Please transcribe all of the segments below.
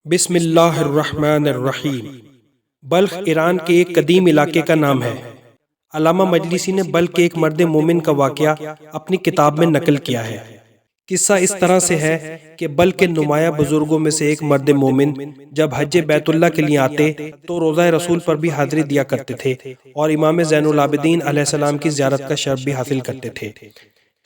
بسم اللہ الرحمن الرحیم۔ بلخ ایران کے ایک قدیم علاقے کا نام ہے۔ علامہ مجلسی نے بلخ کے ایک مرد مومن کا واقعہ اپنی کتاب میں نقل کیا ہے۔ قصہ اس طرح سے ہے کہ بلخ کے نمایاں بزرگوں میں سے ایک مرد مومن جب حج بیت اللہ کے لیے آتے تو روضہ رسول پر بھی حاضری دیا کرتے تھے اور امام زین العابدین علیہ السلام کی زیارت کا شرف بھی حاصل کرتے تھے۔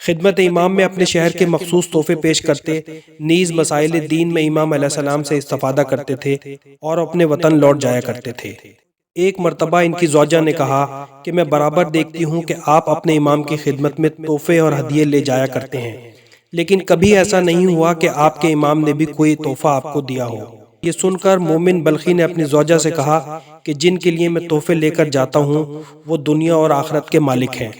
خدمت امام میں اپنے شہر کے مخصوص تحفے پیش کرتے، نیز مسائل دین میں امام علیہ السلام سے استفادہ کرتے تھے اور اپنے وطن لوٹ جایا کرتے تھے۔ ایک مرتبہ ان کی زوجہ نے کہا کہ میں برابر دیکھتی ہوں کہ آپ اپنے امام کی خدمت میں تحفے اور ہدیے لے جایا کرتے ہیں، لیکن کبھی ایسا نہیں ہوا کہ آپ کے امام نے بھی کوئی تحفہ آپ کو دیا ہو۔ یہ سن کر مومن بلخی نے اپنی زوجہ سے کہا کہ جن کے لیے میں تحفے لے کر جاتا ہوں وہ دنیا اور آخرت کے مالک ہیں۔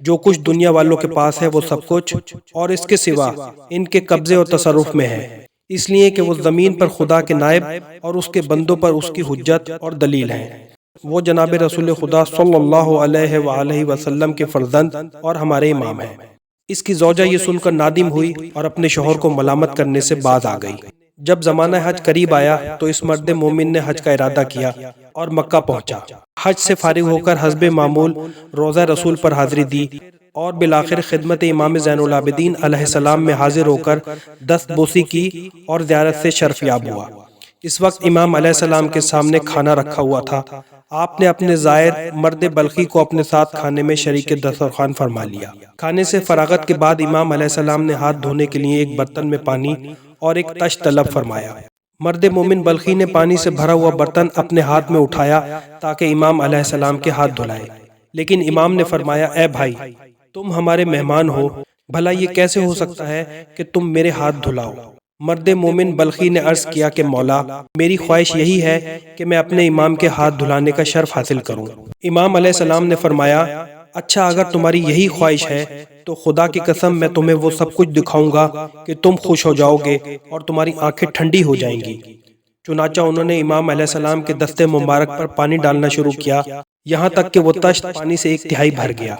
جو کچھ دنیا والوں کے پاس ہے وہ سب کچھ اور اس کے سوا ان کے قبضے اور تصرف میں ہے، اس لیے کہ وہ زمین پر خدا کے نائب اور اس کے بندوں پر اس کی حجت اور دلیل ہیں۔ وہ جناب رسول خدا صلی اللہ علیہ وآلہ وسلم کے فرزند اور ہمارے امام ہیں۔ اس کی زوجہ یہ سن کر نادم ہوئی اور اپنے شوہر کو ملامت کرنے سے باز آ گئی۔ جب زمانہ حج قریب آیا تو اس مرد مومن نے حج کا ارادہ کیا اور مکہ پہنچا۔ حج سے فارغ ہو کر حسب معمول روضہ رسول پر حاضری دی اور بالآخر خدمت امام زین العابدین علیہ السلام میں حاضر ہو کر دست بوسی کی اور زیارت سے شرف یاب ہوا۔ اس وقت امام علیہ السلام کے سامنے کھانا رکھا ہوا تھا۔ آپ نے اپنے زائر مرد بلخی کو اپنے ساتھ کھانے میں شریک دسترخوان فرما لیا۔ کھانے سے فراغت کے بعد امام علیہ السلام نے ہاتھ دھونے کے لیے ایک برتن میں پانی اور ایک تشت طلب فرمایا۔ مرد مومن بلخی نے پانی سے بھرا ہوا برتن اپنے ہاتھ میں اٹھایا تاکہ امام علیہ السلام کے ہاتھ دھلائے، لیکن امام نے فرمایا اے بھائی، تم ہمارے مہمان ہو، بھلا یہ کیسے ہو سکتا ہے کہ تم میرے ہاتھ دھلاؤ؟ مرد مومن بلخی نے عرض کیا کہ مولا، میری خواہش یہی ہے کہ میں اپنے امام کے ہاتھ دھلانے کا شرف حاصل کروں۔ امام علیہ السلام نے فرمایا اچھا، اگر تمہاری یہی خواہش ہے تو خدا کی قسم میں تمہیں وہ سب کچھ دکھاؤں گا کہ تم خوش ہو جاؤ گے اور تمہاری آنکھیں ٹھنڈی ہو جائیں گی۔ چنانچہ انہوں نے امام علیہ السلام کے دستے مبارک پر پانی ڈالنا شروع کیا، یہاں تک کہ وہ تشت پانی سے 1/3 بھر گیا۔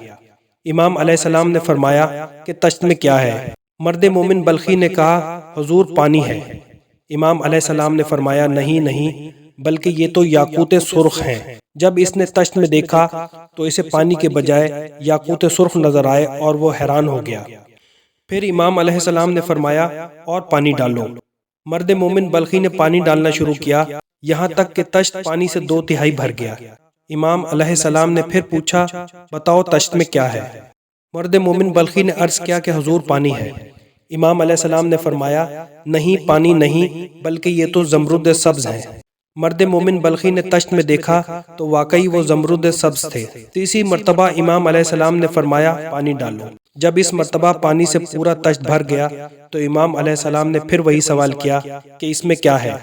امام علیہ السلام نے فرمایا کہ تشت میں کیا ہے؟ مرد مومن بلخی نے کہا حضور پانی ہے۔ امام علیہ السلام نے فرمایا نہیں، بلکہ یہ تو یاقوت سرخ ہیں۔ جب اس نے تشت میں دیکھا تو اسے پانی کے بجائے یاقوت سرخ نظر آئے اور وہ حیران ہو گیا۔ پھر امام علیہ السلام نے فرمایا اور پانی ڈالو۔ مرد مومن بلخی نے پانی ڈالنا شروع کیا، یہاں تک کہ تشت پانی سے 2/3 بھر گیا۔ امام علیہ السلام نے پھر پوچھا بتاؤ تشت میں کیا ہے؟ مرد مومن بلخی نے عرض کیا کہ حضور پانی ہے۔ امام علیہ السلام نے فرمایا نہیں، پانی نہیں، بلکہ یہ تو زمرد سبز ہیں۔ مرد مومن بلخی نے تشت میں دیکھا تو واقعی وہ زمرد سبز تھے۔ تیسری مرتبہ امام علیہ السلام نے فرمایا پانی ڈالو۔ جب اس مرتبہ پانی سے پورا تشت بھر گیا تو امام علیہ السلام نے پھر وہی سوال کیا کہ اس میں کیا ہے؟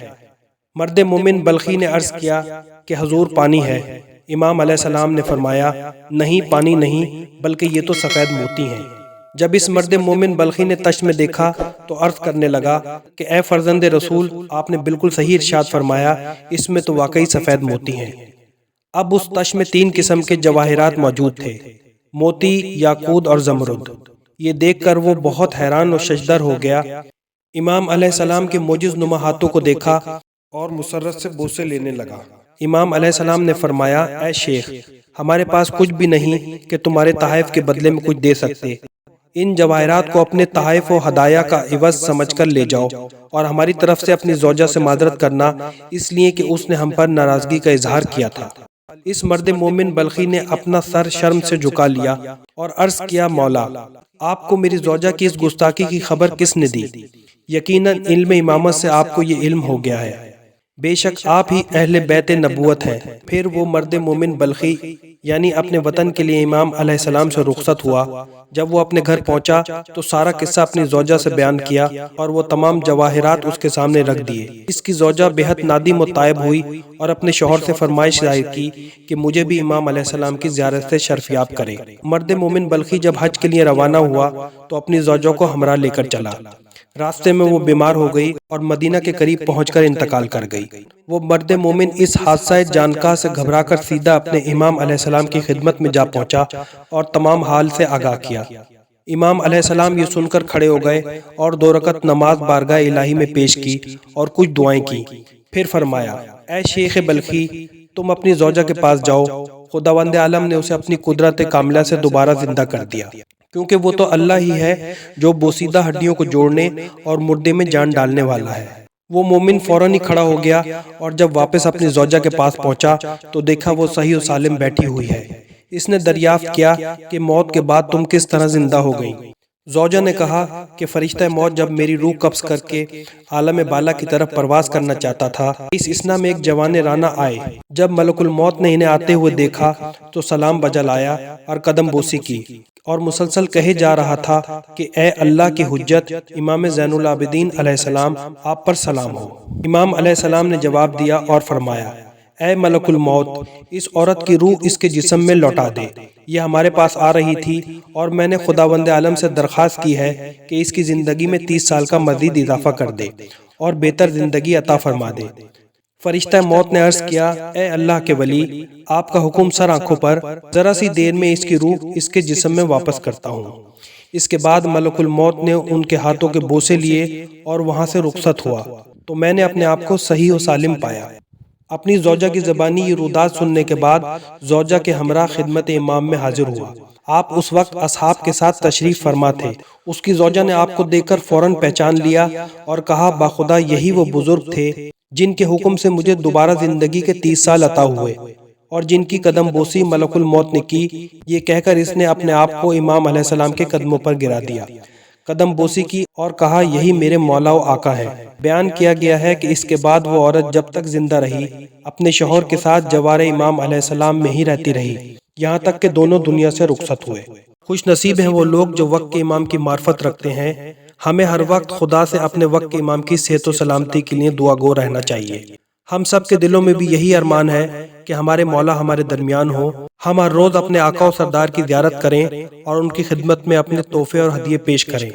مرد مومن بلخی نے عرض کیا کہ حضور پانی ہے۔ امام علیہ السلام نے فرمایا نہیں، پانی نہیں، بلکہ یہ تو سفید موتی ہیں۔ جب اس مرد مومن بلخی نے تشت میں دیکھا تو عرض کرنے لگا کہ اے فرزند رسول، آپ نے بالکل صحیح ارشاد فرمایا، اس میں تو واقعی سفید موتی ہیں۔ اب اس تشت میں 3 قسم کے جواہرات موجود تھے، موتی، یاقوت اور زمرد۔ یہ دیکھ کر وہ بہت حیران اور ششدر ہو گیا۔ امام علیہ السلام کے معجز نما ہاتھوں کو دیکھا اور مسرت سے بوسے لینے لگا۔ امام علیہ السلام نے فرمایا اے شیخ، ہمارے پاس کچھ بھی نہیں کہ تمہارے تحائف کے بدلے میں کچھ دے سکتے۔ ان جواہرات کو اپنے تحائف و ہدایہ کا عوض سمجھ کر لے جاؤ اور ہماری طرف سے اپنی زوجہ سے معذرت کرنا، اس لیے کہ اس نے ہم پر ناراضگی کا اظہار کیا تھا۔ اس مرد مومن بلخی نے اپنا سر شرم سے جھکا لیا اور عرض کیا مولا، آپ کو میری زوجہ کی اس گستاخی کی خبر کس نے دی؟ یقیناً علم امامت سے آپ کو یہ علم ہو گیا ہے، بے شک آپ ہی اہل بیت نبوت ہیں۔ پھر وہ مرد مومن بلخی یعنی اپنے وطن کے لیے امام علیہ السلام سے رخصت ہوا۔ جب وہ اپنے گھر پہنچا تو سارا قصہ اپنی زوجہ سے بیان کیا اور وہ تمام جواہرات اس کے سامنے رکھ دیے۔ اس کی زوجہ بہت نادم و تائب ہوئی اور اپنے شوہر سے فرمائش ظاہر کی کہ مجھے بھی امام علیہ السلام کی زیارت سے شرف یاب کرے۔ مرد مومن بلخی جب حج کے لیے روانہ ہوا تو اپنی زوجہ کو ہمراہ لے کر چلا۔ راستے میں وہ بیمار ہو گئی اور مدینہ کے قریب پہنچ کر انتقال کر گئی۔ وہ مرد مومن اس حادثہ جانکاہ سے گھبرا کر سیدھا اپنے امام علیہ السلام کی خدمت میں جا پہنچا اور تمام حال سے آگاہ کیا۔ امام علیہ السلام یہ سن کر کھڑے ہو گئے اور 2 رکعت نماز بارگاہ الہی میں پیش کی اور کچھ دعائیں کی۔ پھر فرمایا، اے شیخ بلخی، تم اپنی زوجہ کے پاس جاؤ، خداوند عالم نے اسے اپنی قدرت کاملہ سے دوبارہ زندہ کر دیا، کیونکہ وہ تو اللہ ہی ہے جو بوسیدہ ہڈیوں کو جوڑنے اور مردے میں جان ڈالنے والا ہے۔ وہ مومن فوراً ہی کھڑا ہو گیا اور جب واپس اپنی زوجہ کے پاس پہنچا تو دیکھا وہ صحیح و سالم بیٹھی ہوئی ہے۔ اس نے دریافت کیا کہ موت کے بعد تم کس طرح زندہ ہو گئیں؟ زوجہ نے کہا کہ فرشتہ موت جب میری روح قبض کر کے عالم بالا کی طرف پرواز کرنا چاہتا تھا، اس اثنا میں ایک جوان رانہ آئے۔ جب ملک الموت نے انہیں آتے ہوئے دیکھا تو سلام بجا لایا اور قدم بوسی کی اور مسلسل کہے جا رہا تھا کہ اے اللہ کی حجت امام زین العابدین علیہ السلام، آپ پر سلام ہو۔ امام علیہ السلام نے جواب دیا اور فرمایا، اے ملک الموت، اس عورت کی روح اس کے جسم میں لوٹا دے۔ یہ ہمارے پاس آ رہی تھی اور میں نے خداوند عالم سے درخواست کی ہے کہ اس کی زندگی میں 30 سال کا مزید اضافہ کر دے اور بہتر زندگی عطا فرما دے۔ فرشتہ موت نے عرض کیا، اے اللہ کے ولی، آپ کا حکم سر آنکھوں پر، ذرا سی دیر میں اس کی روح اس کے جسم میں واپس کرتا ہوں۔ اس کے بعد ملک الموت نے ان کے ہاتھوں کے بوسے لیے اور وہاں سے رخصت ہوا تو میں نے اپنے آپ کو صحیح و سالم پایا۔ اپنی زوجہ کی زبانی یہ رودات سننے کے بعد زوجہ کے ہمراہ خدمت امام میں حاضر ہوا۔ آپ اس وقت اصحاب کے ساتھ تشریف فرما تھے۔ اس کی زوجہ نے آپ کو دیکھ کر فوراً پہچان لیا اور کہا، باخدا یہی وہ بزرگ تھے جن کے حکم سے مجھے دوبارہ زندگی کے 30 سال عطا ہوئے اور جن کی قدم بوسی ملک الموت نے کی۔ یہ کہہ کر اس نے اپنے آپ کو امام علیہ السلام کے قدموں پر گرا دیا، قدم بوسی کی اور کہا، یہی میرے مولا و آقا ہے۔ بیان کیا گیا ہے کہ اس کے بعد وہ عورت جب تک زندہ رہی اپنے شوہر کے ساتھ جوار امام علیہ السلام میں ہی رہتی رہی، یہاں تک کہ دونوں دنیا سے رخصت ہوئے۔ خوش نصیب ہیں وہ لوگ جو وقت کے امام کی معرفت رکھتے ہیں۔ ہمیں ہر وقت خدا سے اپنے وقت کے امام کی صحت و سلامتی کے لیے دعا گو رہنا چاہیے۔ ہم سب کے دلوں میں بھی یہی ارمان ہے کہ ہمارے مولا ہمارے درمیان ہو۔ ہم ہر روز اپنے آقا و سردار کی زیارت کریں اور ان کی خدمت میں اپنے تحفے اور ہدیے پیش کریں،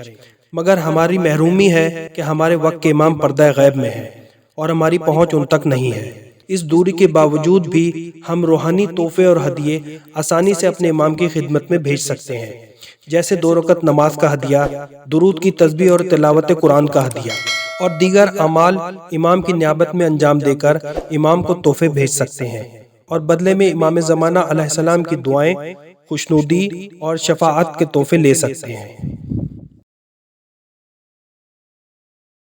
مگر ہماری محرومی ہے کہ ہمارے وقت کے امام پردہ غیب میں ہیں اور ہماری پہنچ ان تک نہیں ہے۔ اس دوری کے باوجود بھی ہم روحانی تحفے اور ہدیے آسانی سے اپنے امام کی خدمت میں بھیج سکتے ہیں، جیسے 2 رکعت نماز کا ہدیہ، درود کی تسبیح اور تلاوت قرآن کا ہدیہ اور دیگر اعمال امام کی نیابت میں انجام دے کر امام کو تحفے بھیج سکتے ہیں اور بدلے میں امام زمانہ علیہ السلام کی دعائیں، خوشنودی اور شفاعت کے تحفے لے سکتے ہیں۔